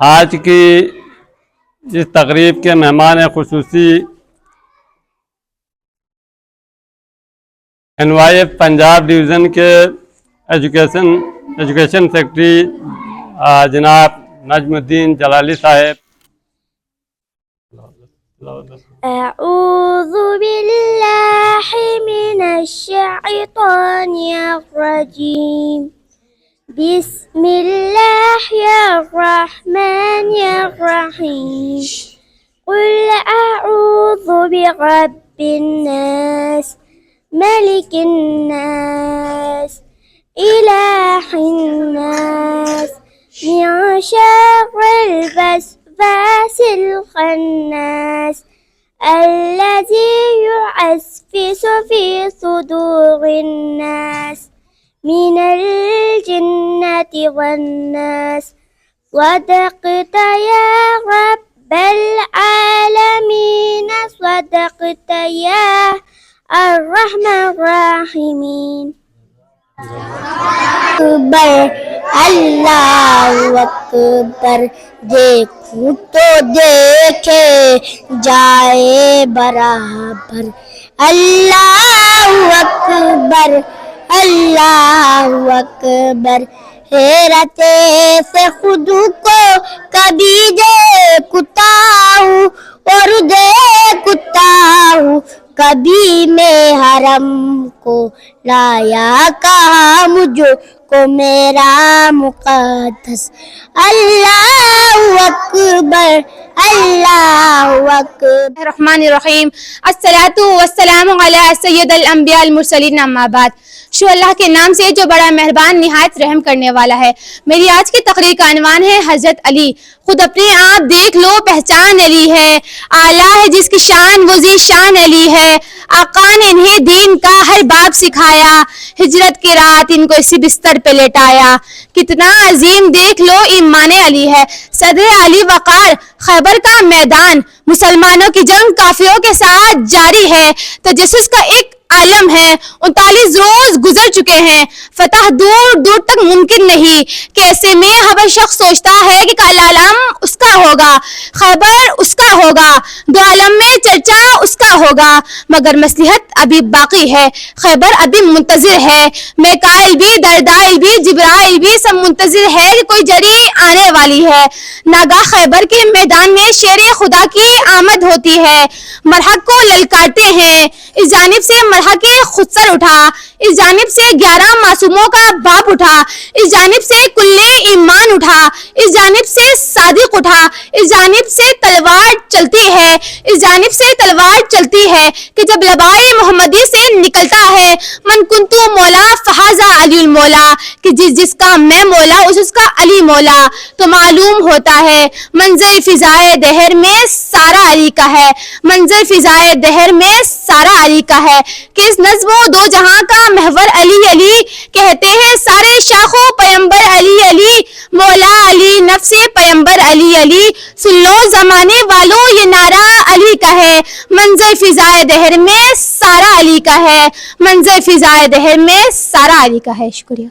آج کی اس تقریب کے مہمان خصوصی NYF پنجاب ڈویژن کے ایجوکیشن سیکرٹری جناب نجم الدین جلالی صاحب. أعوذ بالله من الشيطان الرجيم. بسم الله الرحمن الرحيم. قل أعوذ برب الناس ملك الناس إله الناس من شر الوسواس الخناس الذي يوسوس في صدور الناس من الجنة والناس. صدقت يا رب العالمين. صدقت يا الرحمن الراحمين. اکبر اللہ اکبر دیکھوں تو دیکھے جائے برابر. اللہ اکبر اللہ اکبر. حیرت سے خود کو کبھی دیکھتا ہوں اور دیکھتا ہوں کبھی میں حرم کو لایا کہاں مجھ کو میرا مقدس. اللہ اکبر اللہ اکبر. الرحمن الرحیم. الصلاۃ والسلام علی سید الانبیاء المرسلین. اما بعد. شو اللہ کے نام سے جو بڑا مہربان نہایت رحم کرنے والا ہے. میری آج کی تقریر کا عنوان ہے حضرت علی. خود اپنے آپ دیکھ لو پہچان علی ہے. اعلیٰ ہے جس کی شان وہ ذی شان علی ہے. آقا نے انہیں دین کا ہر باب سکھایا. ہجرت کی رات ان کو اسی بستر پہ لٹایا. کتنا عظیم دیکھ لو ایمان علی ہے. صدر علی وقار خیبر کا میدان. مسلمانوں کی جنگ کافروں کے ساتھ جاری ہے. تجسس کا ایک عالم ہے. 39 روز گزر چکے ہیں. فتح دور دور تک ممکن نہیں. کیسے میں ہر شخص سوچتا ہے کہ کل عالم اس کا ہوگا, خیبر اس کا ہوگا, دو عالم میں چرچا اس کا ہوگا. مگر مصلحت ابھی باقی ہے. خیبر ابھی منتظر ہے. میکائل بھی, دردائل بھی, جبرائیل بھی سب منتظر ہے کہ کوئی جری آنے والی ہے. ناگاہ خیبر کے میدان میں شیر خدا کی آمد ہوتی ہے. مرحق کو للکارتے ہیں. اس جانب سے مرحق خود سر اٹھا, اس جانب سے 11 معصوموں کا باپ اٹھا, اس جانب سے کلے ایمان اٹھا, اس جانب سے صادق اٹھا, اس جانب سے تلوار چلتی ہے, اس جانب سے تلوار چلتی ہے کہ جب لبائے محمدی سے نکلتا ہے من کنتو مولا فہذا علی المولا, کہ جس کا میں مولا اس کا علی مولا. تو معلوم ہوتا ہے منظر فضائے دہر میں سارا علی کا ہے. منظر فضائے دہر میں سارا علی کا ہے کہ اس نظم و دو جہاں کا محور علی علی. کہتے ہیں سارے شاخوں پیمبر علی علی. مولا علی نفس پیمبر علی علی. سن لو زمانے والوں یہ نعرہ علی کا ہے. منظر فضائے دہر میں سارا علی کا ہے. منظر فضائے دہر میں سارا علی کا ہے. شکریہ.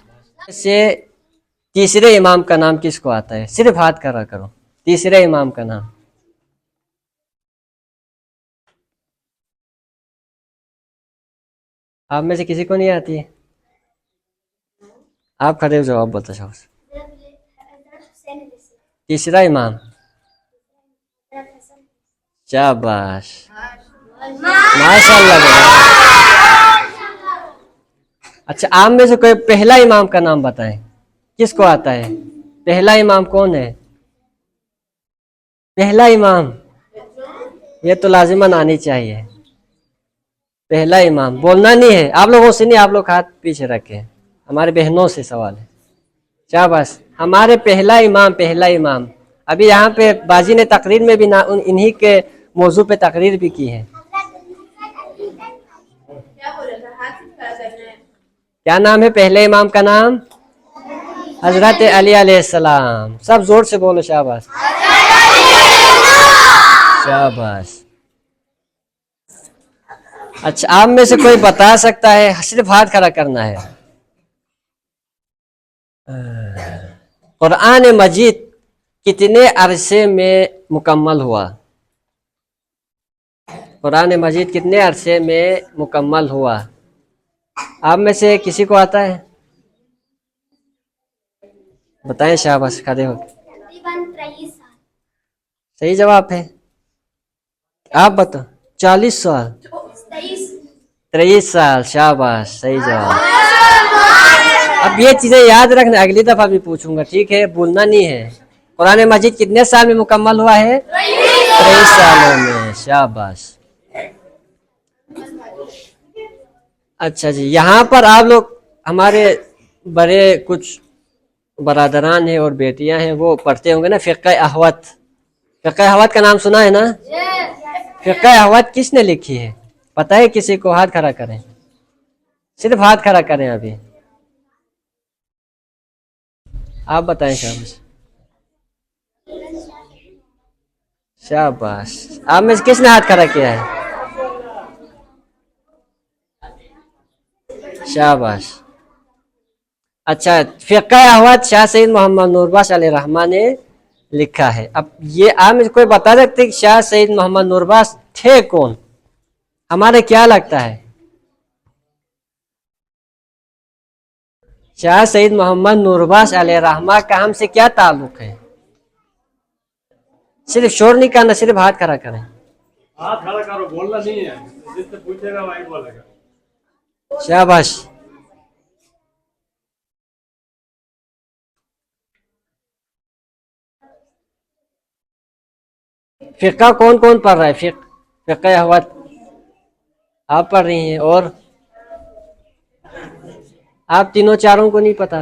سے تیسرے امام کا نام کس کو آتا ہے؟ صرف ہاتھ کرا کرو. تیسرے امام کا نام آپ میں سے کسی کو نہیں آتی ہے؟ آپ کھڑے ہو جواب بولتا شخص. تیسرا امام. شاباش ماشاء اللہ. اچھا آپ میں سے کوئی پہلا امام کا نام بتائیں, کس کو آتا ہے؟ پہلا امام کون ہے؟ پہلا امام یہ تو لازماً آنی چاہیے. پہلا امام بولنا نہیں ہے آپ لوگوں سے, نہیں آپ لوگ ہاتھ پیچھے رکھیں. ہمارے بہنوں سے سوال ہے. شاباش. ہمارے پہلا امام, پہلا امام. ابھی یہاں پہ باجی نے تقریر میں بھی انہی کے موضوع پہ تقریر بھی کی ہے. کیا نام ہے پہلے امام کا نام؟ حضرت علی علیہ السلام. سب زور سے بولو. شاباش شاباش. اچھا آپ میں سے کوئی بتا سکتا ہے؟ صرف ہاتھ کھڑا کرنا ہے. قرآن مجید कितने अरसे में मुकम्मल हुआ? कुरान मजीद कितने अरसे में मुकम्मल हुआ? आप में से किसी को आता है? बताएं शाबाश, खड़े हो। सही जवाब है। आप बताओ। 40 साल, 23 साल, शाबाश, सही जवाब। अब ये चीजें याद रखना, अगली दफा भी पूछूंगा, ठीक है, भूलना नहीं है। कुरान मजीद कितने साल में मुकम्मल हुआ है? 23 सालों में, शाबाश। अच्छा जी, यहाँ पर आप लोग, हमारे बड़े कुछ बरादरान हैं और बेटियां हैं, वो पढ़ते होंगे ना फ़िक़्ह अहवत। फ़िक़्ह अहवत का नाम सुना है ना? फ़िक़्ह अहवत किसने लिखी है? पता है किसी को? हाथ खड़ा करें, सिर्फ हाथ खड़ा करें अभी। आप बताएं। शाबाश, शाबाश। आप में से किसने हाथ खड़ा किया है? शाबाश। अच्छा, फ़िक़्ह अहवत शाह सैयद मोहम्मद नूरबख्श अलैहि रहमा ने लिखा है। अब ये आप में कोई बता सकते कि शाह सैयद मोहम्मद नूरबख्श थे कौन? हमारे क्या लगता है? शाह सैयद मोहम्मद नूरबख्श अलैहि रहमा का हमसे क्या ताल्लुक है? सिर्फ शोर नहीं करना, सिर्फ हाथ खड़ा करें। हाथ खड़ा करो, बोलना नहीं है, जिससे पूछेगा वही बोलेगा। शाबाश। फ़िक़्ह कौन कौन पढ़ रहा है? फ़िक़्ह अहवत आप पढ़ रही हैं, और आप तीनों चारों को नहीं पता?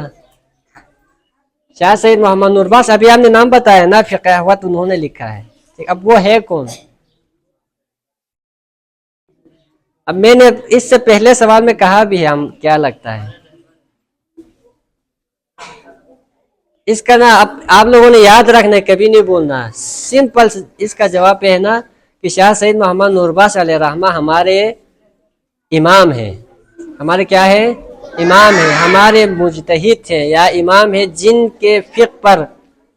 शाह सैयद मोहम्मद नूरबख्श अभी आपने नाम बताया ना, फ़िक़्ह अहवत उन्होंने लिखा है। अब वो है कौन? अब मैंने इससे पहले सवाल में कहा भी है, हम क्या लगता है इसका ना, आप लोगों ने याद रखना है, कभी नहीं बोलना। सिंपल इसका जवाब है ना कि शाह सैयद मोहम्मद नूरबख्श अलैहि रहमा हमारे इमाम हैं। हमारे क्या है? इमाम है, हमारे मुजतहिद हैं या इमाम है, जिनके फ़िक़्ह पर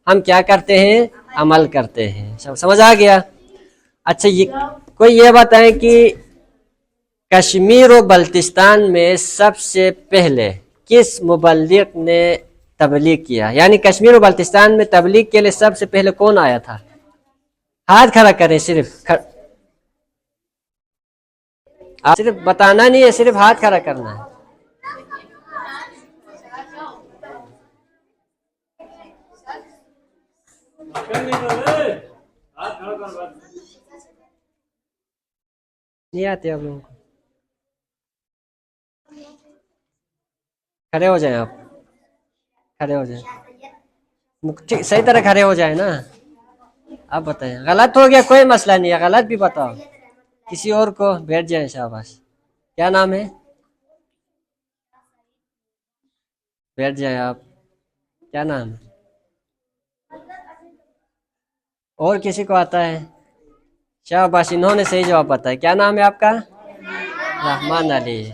हम क्या करते हैं? अमल करते हैं। समझ आ गया? अच्छा, कोई ये बताएं कि कश्मीर और बल्तिस्तान में सबसे पहले किस मुबल्लिग ने तबलीग किया? यानी कश्मीर और बल्तिस्तान में तबलीग के लिए सबसे पहले कौन आया था? हाथ खड़ा करें, सिर्फ बताना नहीं है, सिर्फ हाथ खड़ा करना है। नहीं आते आप लोगों को? खड़े हो जाएं, आप खड़े हो जाएं, ठीक सही तरह खड़े हो जाए ना। आप बताएं, गलत हो गया कोई मसला नहीं है, गलत भी बताओ, किसी और को बैठ जाए। शाबाश। क्या नाम है? बैठ जाए आप। क्या नाम है? और किसी को आता है? शाबाश, इन्होंने सही जवाब बताया। क्या नाम है आपका? रहमान अली।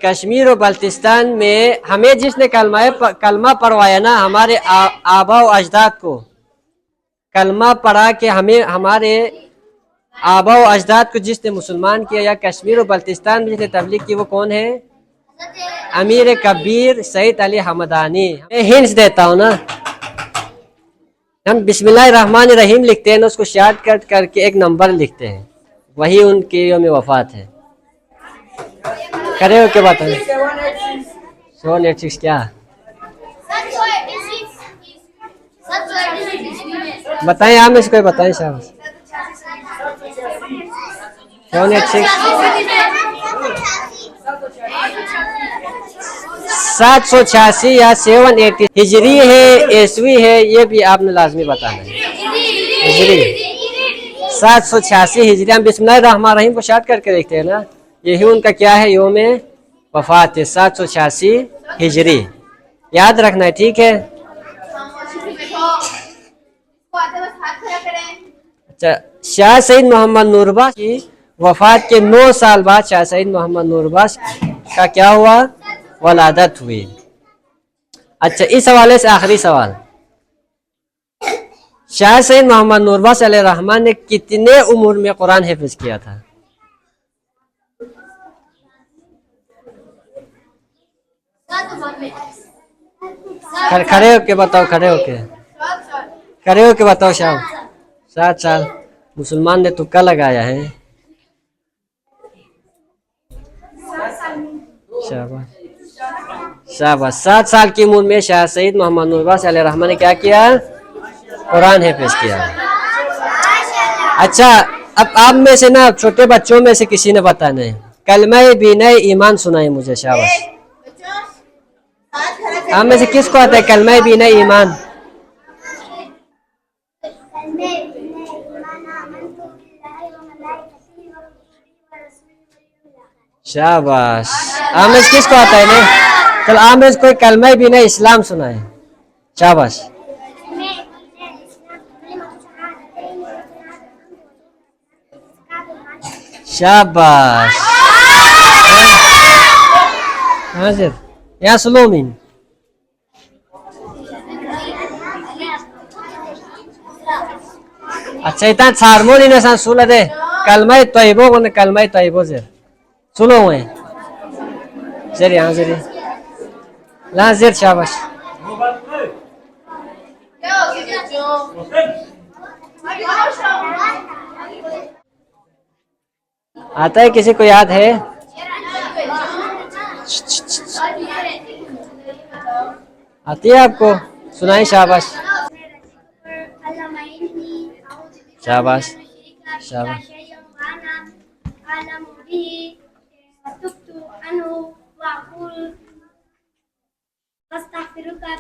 कश्मीर और बल्तिस्तान में हमें जिसने कलमा पढ़वाया ना, हमारे आबा व अजदाद को कलमा पढ़ा के हमें, हमारे आबा व अजदाद को जिसने मुसलमान किया या कश्मीर और बल्तिस्तान में जिसने तबलीग की, वो कौन है? अमीर कबीर सईद अली हमदानी। मैं हिंट्स देता हूँ ना, हम बिस्मिल्लाह रहमान रहीम लिखते हैं ना, उसको शॉर्ट कट करके एक नंबर लिखते हैं, वही उनकी यौम वफात है। खड़े होके बात है। 786 क्या बताएं? आप में से कोई बताएं। शाबाश। 786 या 780 हिजरी है, ईस्वी है, ये भी आपने लाजमी बताना है। हिजरी 786 हिजरी। हम बिस्मिल्लाह रहमान रहीम को शॉर्ट करके देखते हैं ना, यही उनका क्या है? यौम वफात है, 786 हिजरी। याद रखना है, ठीक है? अच्छा, शाह सईद मोहम्मद नूरबख्श की वफात के 9 साल बाद शाह सईद मोहम्मद नूरबख्श का क्या हुआ? वलादत हुई। अच्छा, इस हवाले से आखिरी सवाल, شاہ سید محمد نوربخش علیہ الرحمن نے کتنے عمر میں قرآن حفظ کیا تھا؟ کھڑے ہو کے بتاؤ، کھڑے ہو کے بتاؤ شاہ۔ 7 سال۔ مسلمان نے تکا لگایا ہے۔ شاباش 7 سال کی عمر میں شاہ سید محمد نوربخش علیہ الرحمن نے کیا کیا؟ قرآن حفظ کیا۔ اچھا اب آپ میں سے نا چھوٹے بچوں میں سے کسی نے بتانا ہے، کلمہ بینہ ایمان سنائے مجھے۔ شاباش، آپ میں سے کس کو آتا ہے کلمہ بینہ ایمان؟ شاباش، آپ میں سے کس کو آتا ہے نا؟ چل آپ میں سے کوئی کلمہ بینہ اسلام سنائے۔ شاباش، شاباش، حاضر یا سلومین۔ اچھا اتنا ہارمونی نے سان سولہ دے کلمہ طیبہ کو نے کلمہ طیبہ زیر سلو ہوئے زیر یہاں زیر لا زیر۔ شاباش، آتا ہے کسی کو یاد ہے؟ آتی ہے آپ کو؟ سنائیں۔ شاباش شاباش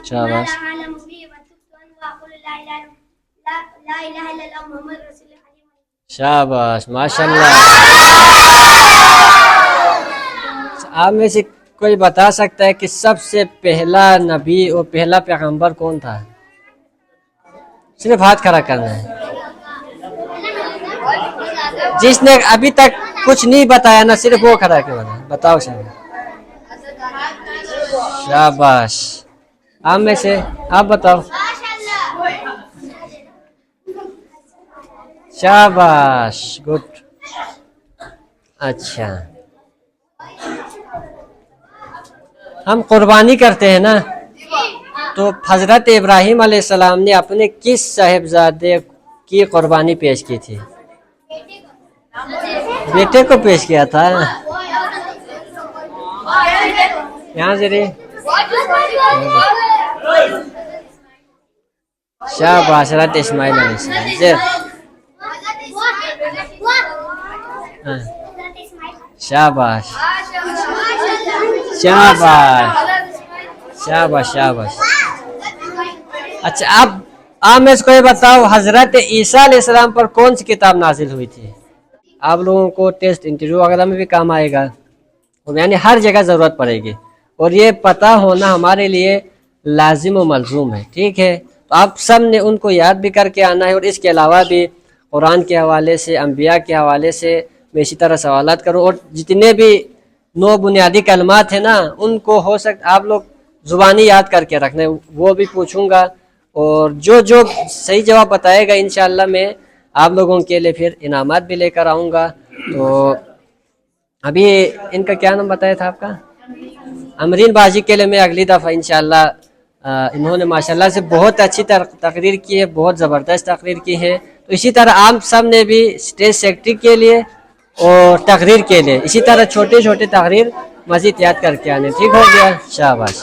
شاباش شاباش شاباش ماشاء اللہ۔ آپ میں سے کوئی بتا سکتا ہے کہ سب سے پہلا نبی اور پہلا پیغمبر کون تھا؟ صرف ہاتھ کھڑا کرنا ہے۔ جس نے ابھی تک کچھ نہیں بتایا نا صرف وہ کھڑا کے بتاؤ۔ شاباش، آپ میں سے آپ بتاؤ۔ شاباش گڈ۔ اچھا ہم قربانی کرتے ہیں نا، تو حضرت ابراہیم علیہ السلام نے اپنے کس صاحبزادے کی قربانی پیش کی تھی؟ بیٹے کو پیش کیا تھا۔ یہاں سے شاباش حضرت اسماعیل علیہ السلام زیر۔ شاباش شاباش شاباش شاباش۔ اچھا اب آپ میں سے کوئی بتاؤ حضرت عیسیٰ علیہ السلام پر کون سی کتاب نازل ہوئی تھی؟ آپ لوگوں کو ٹیسٹ انٹرویو وغیرہ میں بھی کام آئے گا، یعنی ہر جگہ ضرورت پڑے گی، اور یہ پتہ ہونا ہمارے لیے لازم و ملزوم ہے، ٹھیک ہے؟ تو آپ سب نے ان کو یاد بھی کر کے آنا ہے، اور اس کے علاوہ بھی قرآن کے حوالے سے، انبیاء کے حوالے سے میں اسی طرح سوالات کروں، اور جتنے بھی 9 بنیادی کلمات ہیں نا ان کو ہو سکتا آپ لوگ زبانی یاد کر کے رکھنا ہے، وہ بھی پوچھوں گا، اور جو صحیح جواب بتائے گا انشاءاللہ میں آپ لوگوں کے لیے پھر انعامات بھی لے کر آؤں گا۔ تو ابھی ان کا کیا نام بتایا تھا آپ کا؟ امرین باجی کے لیے میں اگلی دفعہ انشاءاللہ انہوں نے ماشاءاللہ سے بہت اچھی تقریر کی ہے، بہت زبردست تقریر کی ہے، تو اسی طرح آپ سب نے بھی اسٹیج سیکرٹری کے لیے اور تقریر کے لیے اسی طرح چھوٹے چھوٹے تقریر مزید یاد کر کے آنے، ٹھیک ہو گیا؟ شاباش۔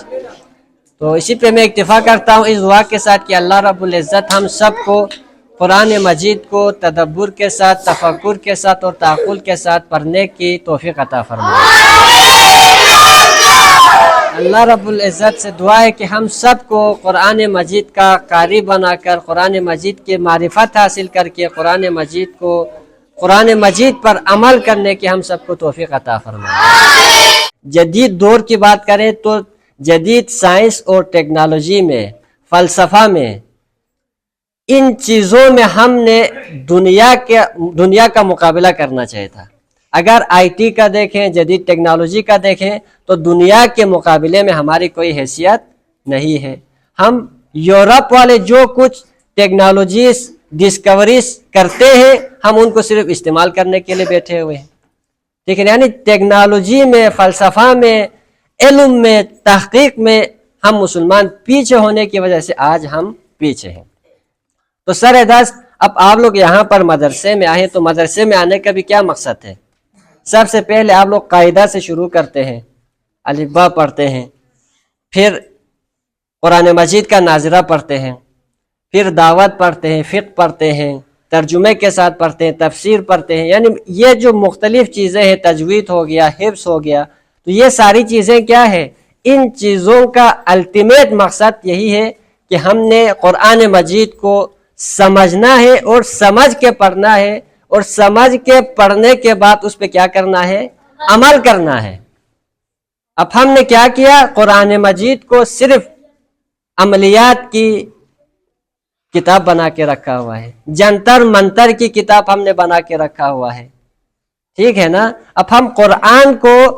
تو اسی پہ میں اکتفا کرتا ہوں اس دعا کے ساتھ کہ اللہ رب العزت ہم سب کو قرآن مجید کو تدبر کے ساتھ، تفکر کے ساتھ اور تعقل کے ساتھ پڑھنے کی توفیق عطا فرمائے۔ اللہ رب العزت سے دعا ہے کہ ہم سب کو قرآن مجید کا قاری بنا کر، قرآن مجید کی معرفت حاصل کر کے قرآن مجید پر عمل کرنے کی ہم سب کو توفیق عطا فرمائے۔ جدید دور کی بات کریں تو جدید سائنس اور ٹیکنالوجی میں، فلسفہ میں، ان چیزوں میں ہم نے دنیا کا مقابلہ کرنا چاہیے تھا۔ اگر آئی ٹی کا دیکھیں، جدید ٹیکنالوجی کا دیکھیں تو دنیا کے مقابلے میں ہماری کوئی حیثیت نہیں ہے۔ ہم یورپ والے جو کچھ टेक्नोलॉजीज डिस्कवरीज करते हैं, हम उनको सिर्फ इस्तेमाल करने के लिए बैठे हुए हैं। ठीक है, यानी टेक्नोलॉजी में, फ़लसफ़ा में, इल्म में, तहक़ीक़ में हम मुसलमान पीछे होने की वजह से आज हम पीछे हैं। तो सर दस, अब आप लोग यहाँ पर मदरसे में आए, तो मदरसे में आने का भी क्या मकसद है? सबसे पहले आप लोग कायदा से शुरू करते हैं, अलिफ्बा पढ़ते हैं, फिर कुरान मजीद का नाज़रा पढ़ते हैं, फिर दावत पढ़ते हैं, फ़िक़्ह पढ़ते हैं, तर्जुमे के साथ पढ़ते हैं, तफसीर पढ़ते हैं। यानी ये जो मुख्तलिफ़ चीज़ें हैं, तजवीद हो गया, हिफ्ज़ हो गया, तो ये सारी चीज़ें क्या है? इन चीज़ों का अल्टीमेट मकसद यही है कि हमने कुरान मजीद को समझना है और समझ के पढ़ना है, और समझ के पढ़ने के बाद उस पर क्या करना है? अमल करना है। अब हमने क्या किया? कुरान मजीद को सिर्फ अमलियात की किताब बना के रखा हुआ है, जंतर मंतर की किताब हमने बना के रखा हुआ है। ठीक है ना? अब हम कुरान को,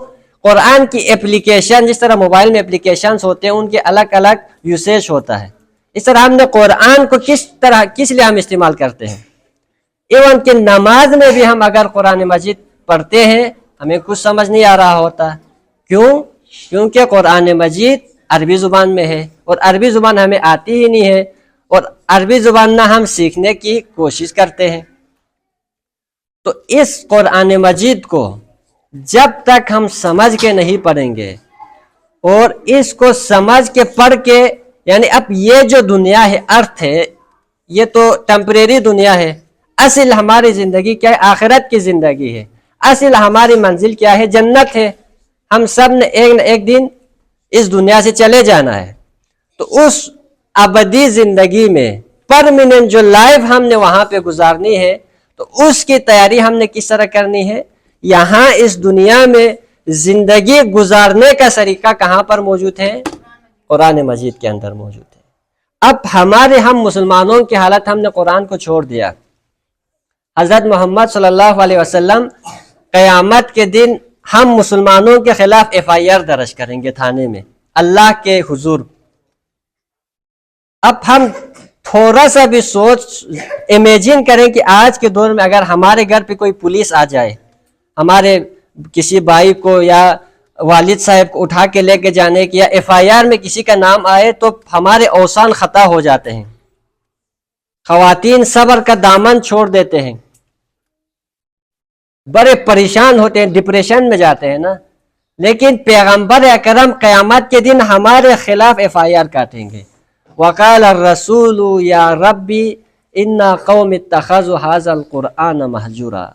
कुरान की एप्लीकेशन, जिस तरह मोबाइल में एप्लीकेशंस होते हैं उनके अलग अलग यूसेज होता है, इस तरह हमने कुरान को किस लिए हम इस्तेमाल करते हैं। इवन कि नमाज में भी हम अगर कुरान मजीद पढ़ते हैं, हमें कुछ समझ नहीं आ रहा होता। क्यों? क्योंकि कुरान मजीद अरबी ज़ुबान में है, और अरबी ज़ुबान हमें आती ही नहीं है, और अरबी ज़ुबान ना हम सीखने की कोशिश करते हैं। तो इस कुरान मजीद को जब तक हम समझ के नहीं पढ़ेंगे, और इसको समझ के पढ़ के, यानी अब ये जो दुनिया है, अर्थ है, ये तो टेम्परेरी दुनिया है। असल हमारी ज़िंदगी क्या है? आखिरत की ज़िंदगी है। असल हमारी मंजिल क्या है? जन्नत है। हम सब ने एक न एक दिन इस दुनिया से चले जाना है। तो उस अबदी ज़िंदगी में परमानेंट जो लाइफ हमने वहाँ पे गुजारनी है, तो उसकी तैयारी हमने किस तरह करनी है? यहाँ इस दुनिया में ज़िंदगी गुजारने का सरीका कहाँ पर मौजूद है? कुरान मजीद के अंदर मौजूद है। अब हम मुसलमानों की हालत, हमने कुरान को छोड़ दिया। हज़रत मोहम्मद सल्लल्लाहु अलैहि वसल्लम क़यामत के दिन हम मुसलमानों के खिलाफ FIR दर्ज करेंगे थाने में, अल्लाह के हुजूर। अब हम थोड़ा सा भी इमेजिन करें कि आज के दौर में अगर हमारे घर पे कोई पुलिस आ जाए, हमारे किसी भाई को या वालिद साहब को उठा के लेके जाने की, या FIR में किसी का नाम आए, तो हमारे औसान खता हो जाते हैं। खवातीन सब्र का दामन छोड़ देते हैं, बड़े परेशान होते हैं, डिप्रेशन में जाते हैं ना। लेकिन पैगंबर अकरम क़यामत के दिन हमारे खिलाफ FIR काटेंगे। वक़ाल रसूलु या रब्बी इन्ना कौम इत्तखज़ु हाज़ल कुरआन महजूरा।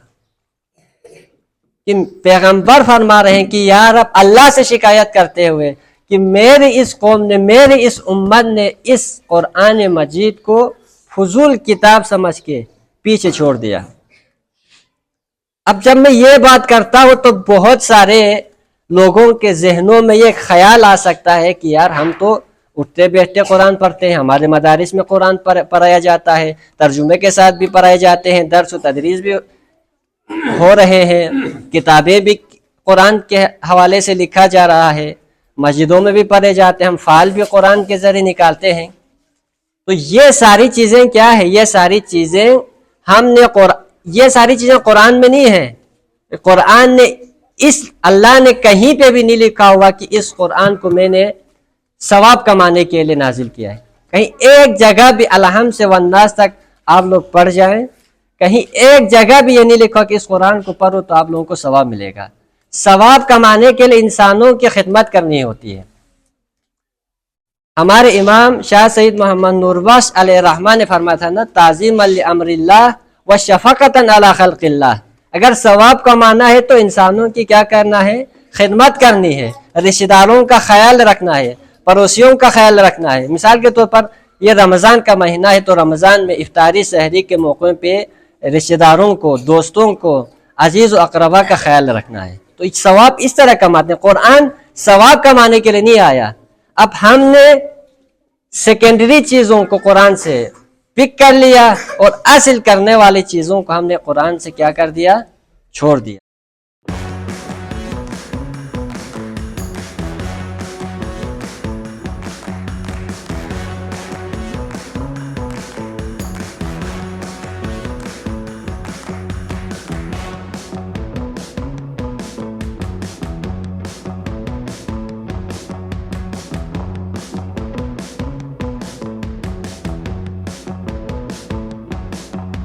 कि पैगंबर फरमा रहे हैं कि या रब, अल्लाह से शिकायत करते हुए कि मेरी इस कौम ने, मेरी इस उम्मत ने इस कुरआन मजीद को फजूल किताब समझ के पीछे छोड़ दिया। अब जब मैं ये बात करता हूँ तो बहुत सारे लोगों के जहनों में ये ख्याल आ सकता है कि यार हम तो उठते बैठते कुरान पढ़ते हैं, हमारे मदारिस में कुरान पढ़ाया जाता है, तर्जुमे के साथ भी पढ़ाए जाते हैं, दर्स व तदरीस भी हो रहे हैं, किताबें भी कुरान के हवाले से लिखा जा रहा है, मस्जिदों में भी पढ़े जाते हैं, हम फाल भी कुरान के ज़रिए निकालते हैं। तो ये सारी चीज़ें क्या है? ये सारी चीज़ें ये सारी चीज़ें कुरान में नहीं है। कुरान ने अल्लाह ने कहीं पे भी नहीं लिखा हुआ कि इस कुरान को मैंने सवाब कमाने के लिए नाजिल किया है। कहीं एक जगह भी अलहम से वन्नास तक आप लोग पढ़ जाएं, कहीं एक जगह भी ये नहीं लिखा कि इस कुरान को पढ़ो तो आप लोगों को सवाब मिलेगा। सवाब कमाने के लिए इंसानों की खिदमत करनी होती है। हमारे इमाम शाह सईद मोहम्मद नूरबख्श अलैहि रहमा ने फरमाया था ना, ताज़ीम अल अम्रिल्लाह व शफ़क़तन अला खल्क़िल्लाह। अगर सवाब कमाना है तो इंसानों की क्या करना है? खिदमत करनी है, रिश्तेदारों का ख्याल रखना है, पड़ोसियों का ख्याल रखना है। मिसाल के तौर पर ये रमज़ान का महीना है, तो रमज़ान में इफ्तारी सहरी के मौक़े पे रिश्तेदारों को, दोस्तों को, अजीज़ व अक़रबा का ख्याल रखना है। तो सवाब इस तरह कमाते हैं। कुरान सवाब कमाने के लिए नहीं आया। अब हमने सेकेंडरी चीज़ों को कुरान से पिक कर लिया, और असल करने वाली चीज़ों को हमने कुरान से क्या कर दिया? छोड़ दिया।